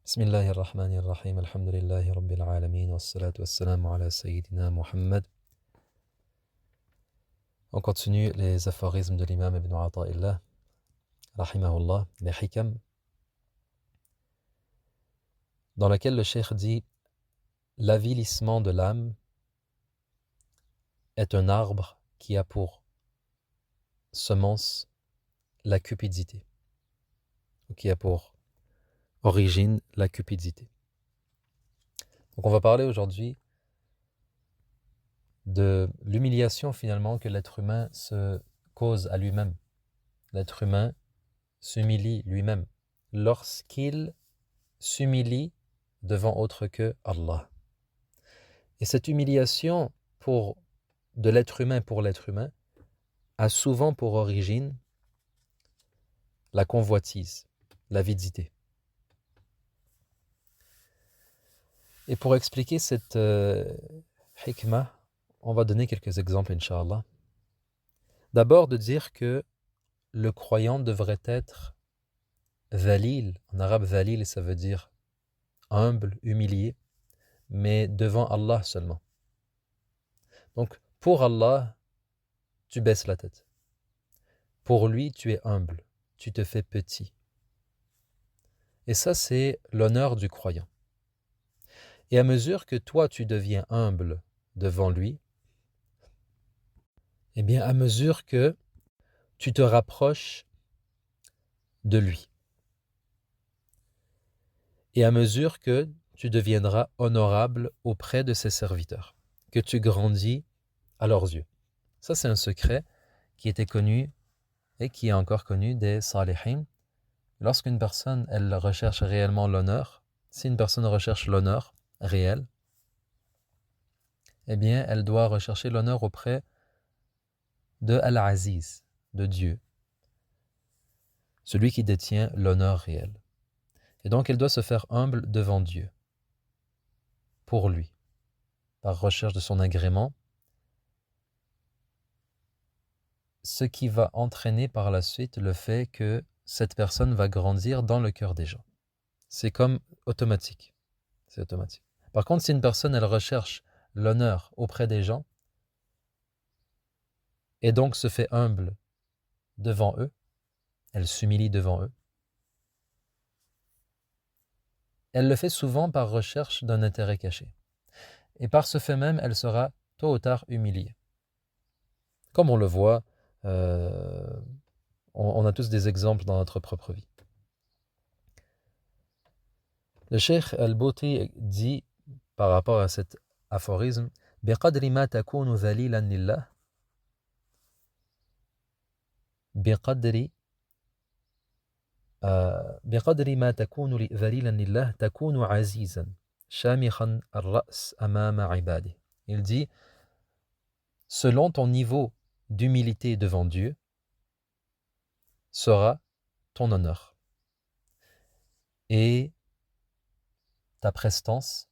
Bismillahir Rahmanir Rahim, alhamdulillahi Rabbil Alamin, wassalatu wassalamu ala Sayyidina Muhammad. On continue les aphorismes de l'imam Ibn Ata'illah, rahimahullah, les hikam, dans lequel le cheikh dit « L'avilissement de l'âme est un arbre qui a pour semence la cupidité, ou qui a pour origine la cupidité. » Donc on va parler aujourd'hui de l'humiliation finalement que l'être humain se cause à lui-même. L'être humain s'humilie lui-même lorsqu'il s'humilie devant autre que Allah. Et cette humiliation de l'être humain pour l'être humain a souvent pour origine la convoitise, l'avidité. Et pour expliquer cette hikmah, on va donner quelques exemples, Inch'Allah. D'abord, de dire que le croyant devrait être dhalil. En arabe, dhalil, ça veut dire humble, humilié, mais devant Allah seulement. Donc, pour Allah, tu baisses la tête. Pour lui, tu es humble, tu te fais petit. Et ça, c'est l'honneur du croyant. Et à mesure que toi, tu deviens humble devant lui, eh bien, à mesure que tu te rapproches de lui, et à mesure que tu deviendras honorable auprès de ses serviteurs, que tu grandis à leurs yeux. Ça, c'est un secret qui était connu et qui est encore connu des salihin. Lorsqu'une personne, elle recherche réellement l'honneur, si une personne recherche l'honneur réel, eh bien, elle doit rechercher l'honneur auprès de Al-Aziz, de Dieu, celui qui détient l'honneur réel. Et donc, elle doit se faire humble devant Dieu, pour lui, par recherche de son agrément, ce qui va entraîner par la suite le fait que cette personne va grandir dans le cœur des gens. C'est comme automatique. C'est automatique. Par contre, si une personne, elle recherche l'honneur auprès des gens, et donc se fait humble devant eux, elle s'humilie devant eux, elle le fait souvent par recherche d'un intérêt caché. Et par ce fait même, elle sera tôt ou tard humiliée. Comme on le voit, on a tous des exemples dans notre propre vie. Le Cheikh Al-Bouti dit par rapport à cet aphorisme, بقدر ما تكون ذليلا لله بقدر ما تكون ذليلا لله تكون عزيزا شامخا الرأس أمام عباده. Il dit, selon ton niveau d'humilité devant Dieu, sera ton honneur et ta prestance,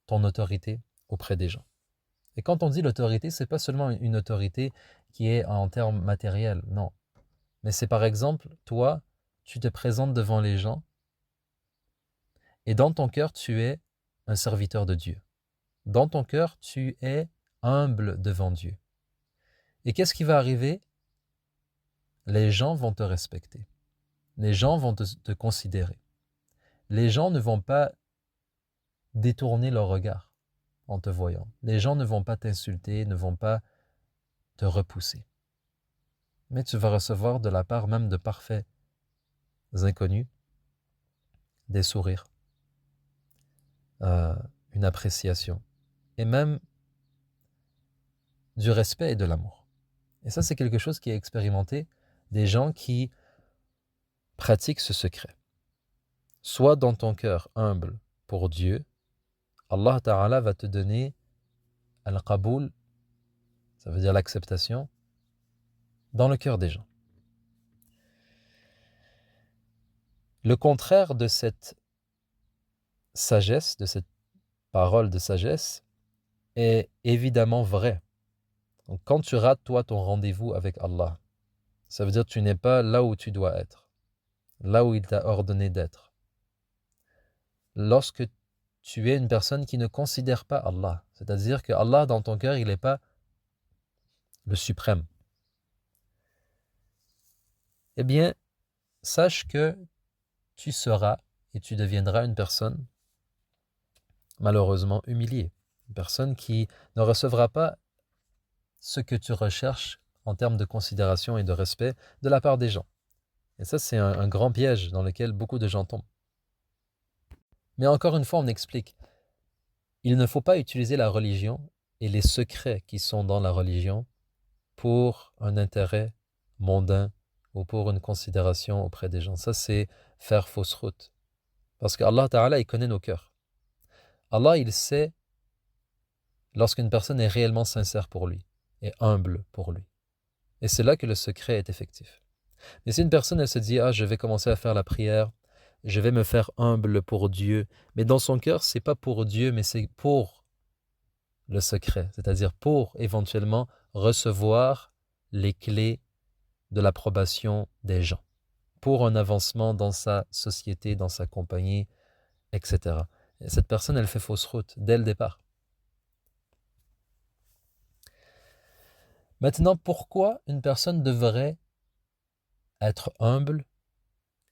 ton autorité auprès des gens. Et quand on dit l'autorité, c'est pas seulement une autorité qui est en termes matériels, non. Mais c'est par exemple, toi, tu te présentes devant les gens et dans ton cœur, tu es un serviteur de Dieu. Dans ton cœur, tu es humble devant Dieu. Et qu'est-ce qui va arriver? Les gens vont te respecter. Les gens vont te considérer. Les gens ne vont pas détourner leur regard en te voyant. Les gens ne vont pas t'insulter, ne vont pas te repousser. Mais tu vas recevoir de la part même de parfaits inconnus des sourires, une appréciation et même du respect et de l'amour. Et ça, c'est quelque chose qui est expérimenté des gens qui pratiquent ce secret. Sois dans ton cœur humble pour Dieu, Allah Ta'ala va te donner al-qaboul, ça veut dire l'acceptation, dans le cœur des gens. Le contraire de cette sagesse, de cette parole de sagesse, est évidemment vrai. Donc quand tu rates, toi, ton rendez-vous avec Allah, ça veut dire que tu n'es pas là où tu dois être, là où il t'a ordonné d'être. lorsque tu es une personne qui ne considère pas Allah. C'est-à-dire que Allah dans ton cœur, il n'est pas le suprême. Eh bien, sache que tu seras et tu deviendras une personne malheureusement humiliée. Une personne qui ne recevra pas ce que tu recherches en termes de considération et de respect de la part des gens. Et ça, c'est un grand piège dans lequel beaucoup de gens tombent. Mais encore une fois, on explique. Il ne faut pas utiliser la religion et les secrets qui sont dans la religion pour un intérêt mondain ou pour une considération auprès des gens. Ça, c'est faire fausse route. Parce que Allah Ta'ala, il connaît nos cœurs. Allah, il sait lorsqu'une personne est réellement sincère pour lui et humble pour lui. Et c'est là que le secret est effectif. Mais si une personne, elle se dit, je vais commencer à faire la prière, je vais me faire humble pour Dieu, mais dans son cœur, c'est pas pour Dieu, mais c'est pour le secret, c'est-à-dire pour éventuellement recevoir les clés de l'approbation des gens, pour un avancement dans sa société, dans sa compagnie, etc. Et cette personne, elle fait fausse route dès le départ. Maintenant, pourquoi une personne devrait être humble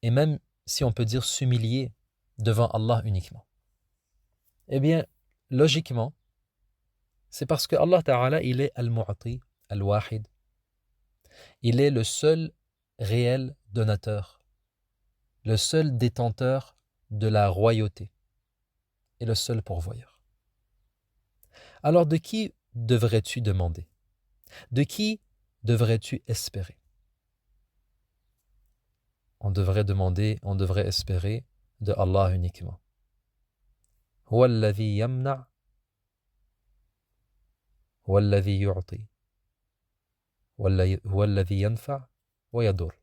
et même, si on peut dire, s'humilier devant Allah uniquement? Eh bien, logiquement, c'est parce que Allah Ta'ala, il est Al-Mu'ati, Al-Wahid. Il est le seul réel donateur, le seul détenteur de la royauté et le seul pourvoyeur. Alors de qui devrais-tu demander? De qui devrais-tu espérer? On devrait espérer de Allah uniquement. Huwa alladhi yamna' huwa alladhi yu'ti huwa alladhi yanfa' wa yadur.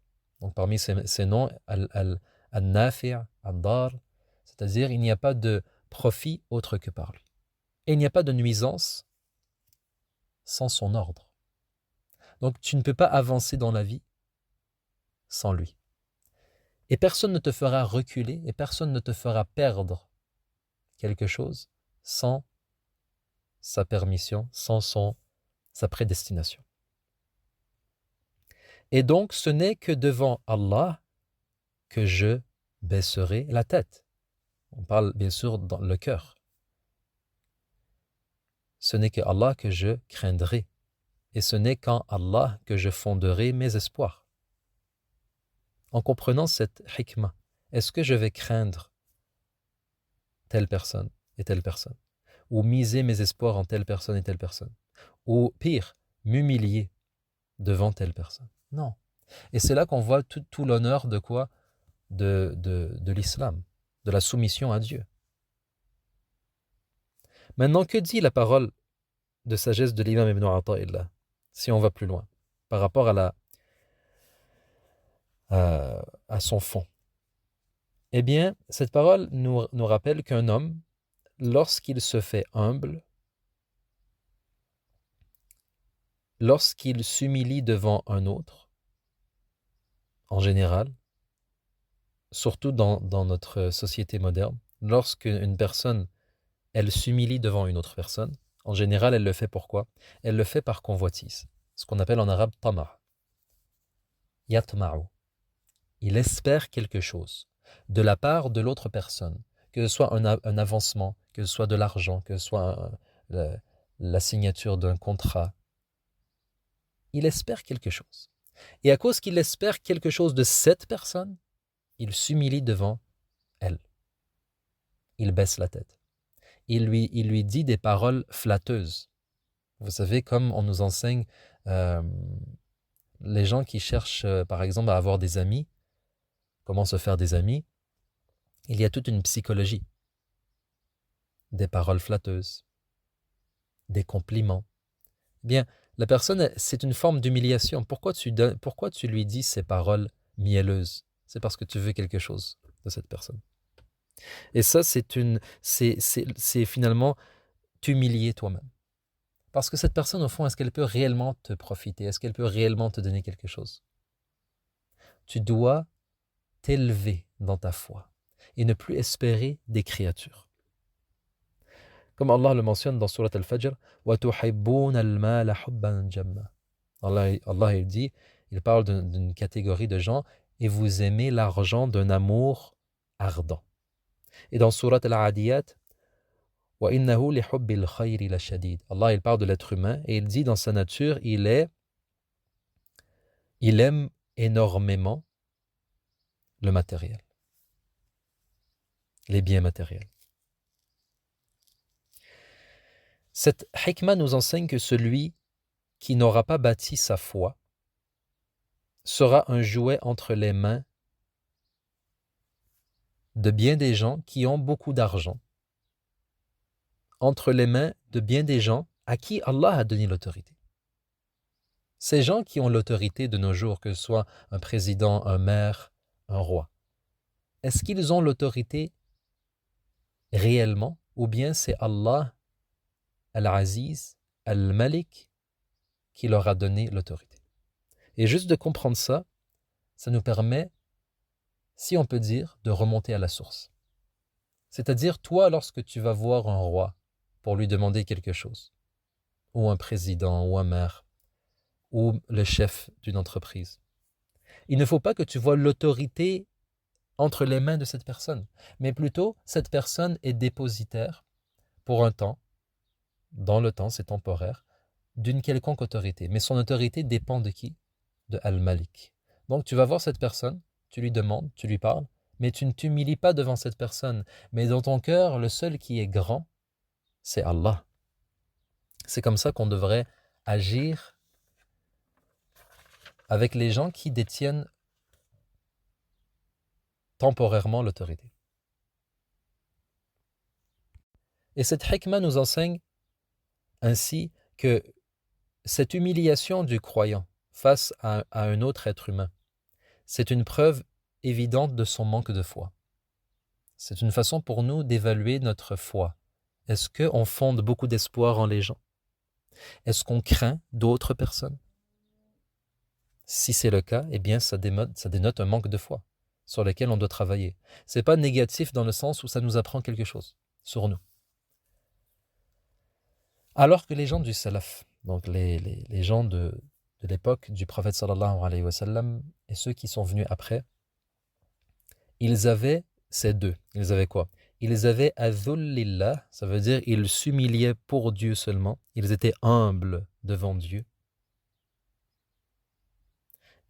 Donc parmi ces noms, Al-Nafi', Al-Dar, c'est-à-dire il n'y a pas de profit autre que par lui. Et il n'y a pas de nuisance sans son ordre. Donc tu ne peux pas avancer dans la vie sans lui. Et personne ne te fera reculer et personne ne te fera perdre quelque chose sans sa permission, sans sa prédestination. Et donc ce n'est que devant Allah que je baisserai la tête. On parle bien sûr dans le cœur. Ce n'est que Allah que je craindrai. Et ce n'est qu'en Allah que je fonderai mes espoirs. En comprenant cette hikmah, est-ce que je vais craindre telle personne et telle personne? Ou miser mes espoirs en telle personne et telle personne? Ou pire, m'humilier devant telle personne? Non. Et c'est là qu'on voit tout l'honneur de quoi? De l'islam, de la soumission à Dieu. Maintenant, que dit la parole de sagesse de l'imam Ibn Ata'illah, si on va plus loin, par rapport à son fond? Eh bien, cette parole nous rappelle qu'un homme, lorsqu'il se fait humble, lorsqu'il s'humilie devant un autre, en général, surtout dans notre société moderne, lorsqu'une personne, elle s'humilie devant une autre personne, en général, elle le fait pourquoi? Elle le fait par convoitise, ce qu'on appelle en arabe tama'. Yatma'u. Il espère quelque chose de la part de l'autre personne, que ce soit un avancement, que ce soit de l'argent, que ce soit la signature d'un contrat. Il espère quelque chose. Et à cause qu'il espère quelque chose de cette personne, il s'humilie devant elle. Il baisse la tête. Il lui dit des paroles flatteuses. Vous savez, comme on nous enseigne, les gens qui cherchent, par exemple, à avoir des amis, comment se faire des amis, il y a toute une psychologie. Des paroles flatteuses, des compliments. Bien, la personne, c'est une forme d'humiliation. Pourquoi tu lui dis ces paroles mielleuses? C'est parce que tu veux quelque chose de cette personne. Et ça, c'est finalement t'humilier toi-même. Parce que cette personne, au fond, est-ce qu'elle peut réellement te profiter? Est-ce qu'elle peut réellement te donner quelque chose? Tu dois t'élever dans ta foi. et ne plus espérer des créatures. Comme Allah le mentionne dans Surat Al-Fajr, وَتُحِبُّونَ الْمَالَ حُبًّا جَمًّا. Allah il dit, il parle d'une catégorie de gens, et vous aimez l'argent d'un amour ardent. Et dans Surat Al-Adiyat, وَإِنَّهُ لِحُبِّ الْخَيْرِ لَشَدِيدٌ. Allah il parle de l'être humain, et il dit dans sa nature, il aime énormément le matériel, les biens matériels. Cette hikmah nous enseigne que celui qui n'aura pas bâti sa foi sera un jouet entre les mains de bien des gens qui ont beaucoup d'argent, entre les mains de bien des gens à qui Allah a donné l'autorité. Ces gens qui ont l'autorité de nos jours, que ce soit un président, un maire, un roi, est-ce qu'ils ont l'autorité réellement, ou bien c'est Allah Al-Aziz, Al-Malik qui leur a donné l'autorité? Et juste de comprendre ça, ça nous permet, si on peut dire, de remonter à la source. C'est-à-dire, toi, lorsque tu vas voir un roi pour lui demander quelque chose, ou un président, ou un maire, ou le chef d'une entreprise, il ne faut pas que tu vois l'autorité entre les mains de cette personne, mais plutôt, cette personne est dépositaire pour un temps, dans le temps, c'est temporaire, d'une quelconque autorité. Mais son autorité dépend de qui? De Al-Malik. Donc tu vas voir cette personne, tu lui demandes, tu lui parles, mais tu ne t'humilies pas devant cette personne. Mais dans ton cœur, le seul qui est grand, c'est Allah. C'est comme ça qu'on devrait agir avec les gens qui détiennent temporairement l'autorité. Et cette hikmah nous enseigne ainsi que cette humiliation du croyant face à un autre être humain, c'est une preuve évidente de son manque de foi. C'est une façon pour nous d'évaluer notre foi. Est-ce qu'on fonde beaucoup d'espoir en les gens? Est-ce qu'on craint d'autres personnes? Si c'est le cas, eh bien ça dénote un manque de foi sur lequel on doit travailler. Ce n'est pas négatif dans le sens où ça nous apprend quelque chose sur nous. Alors que les gens du salaf, donc les gens de l'époque du prophète sallallahu alayhi wa sallam et ceux qui sont venus après, ils avaient ces deux. Ils avaient quoi? Ils avaient adhullillah, ça veut dire ils s'humiliaient pour Dieu seulement. Ils étaient humbles devant Dieu.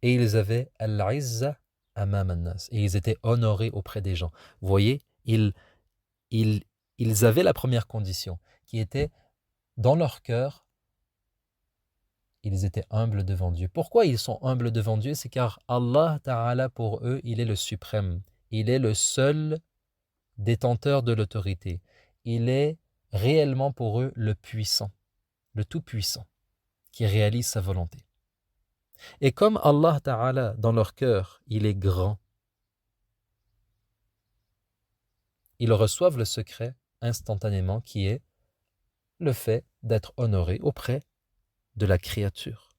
Et ils avaient al-izza amam an-nas. Et ils étaient honorés auprès des gens. Vous voyez, ils avaient la première condition, qui était dans leur cœur, ils étaient humbles devant Dieu. Pourquoi ils sont humbles devant Dieu? C'est car Allah Ta'ala pour eux, il est le suprême. Il est le seul détenteur de l'autorité. Il est réellement pour eux le puissant, le tout-puissant, qui réalise sa volonté. Et comme Allah Ta'ala, dans leur cœur, il est grand, ils reçoivent le secret instantanément qui est le fait d'être honorés auprès de la créature.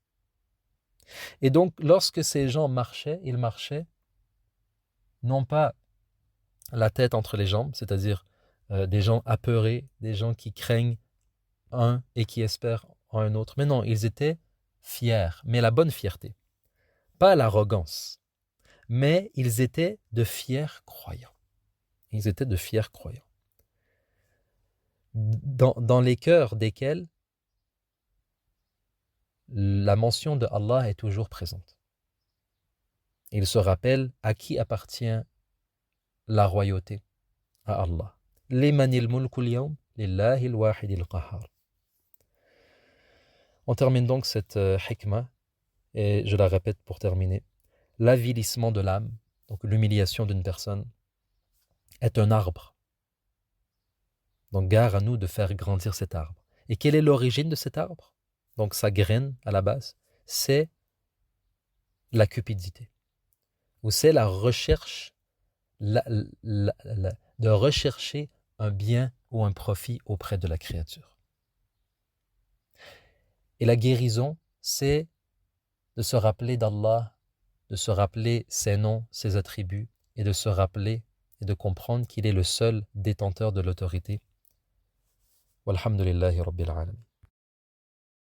Et donc, lorsque ces gens marchaient, ils marchaient non pas la tête entre les jambes, c'est-à-dire des gens apeurés, des gens qui craignent un et qui espèrent en un autre. Mais non, ils étaient fiers, mais la bonne fierté. Pas l'arrogance, mais ils étaient de fiers croyants. Ils étaient de fiers croyants. Dans les cœurs desquels la mention de Allah est toujours présente. Ils se rappellent à qui appartient la royauté, à Allah. Limanil mulkul yawm lillahil wahidil qahhar. On termine donc cette hikmah, et je la répète pour terminer. L'avilissement de l'âme, donc l'humiliation d'une personne, est un arbre. Donc gare à nous de faire grandir cet arbre. Et quelle est l'origine de cet arbre? Donc sa graine à la base, c'est la cupidité. Ou c'est la recherche, de rechercher un bien ou un profit auprès de la créature. Et la guérison, c'est de se rappeler d'Allah, de se rappeler ses noms, ses attributs, et de se rappeler et de comprendre qu'il est le seul détenteur de l'autorité. Walhamdulillahi Rabbil Alamin.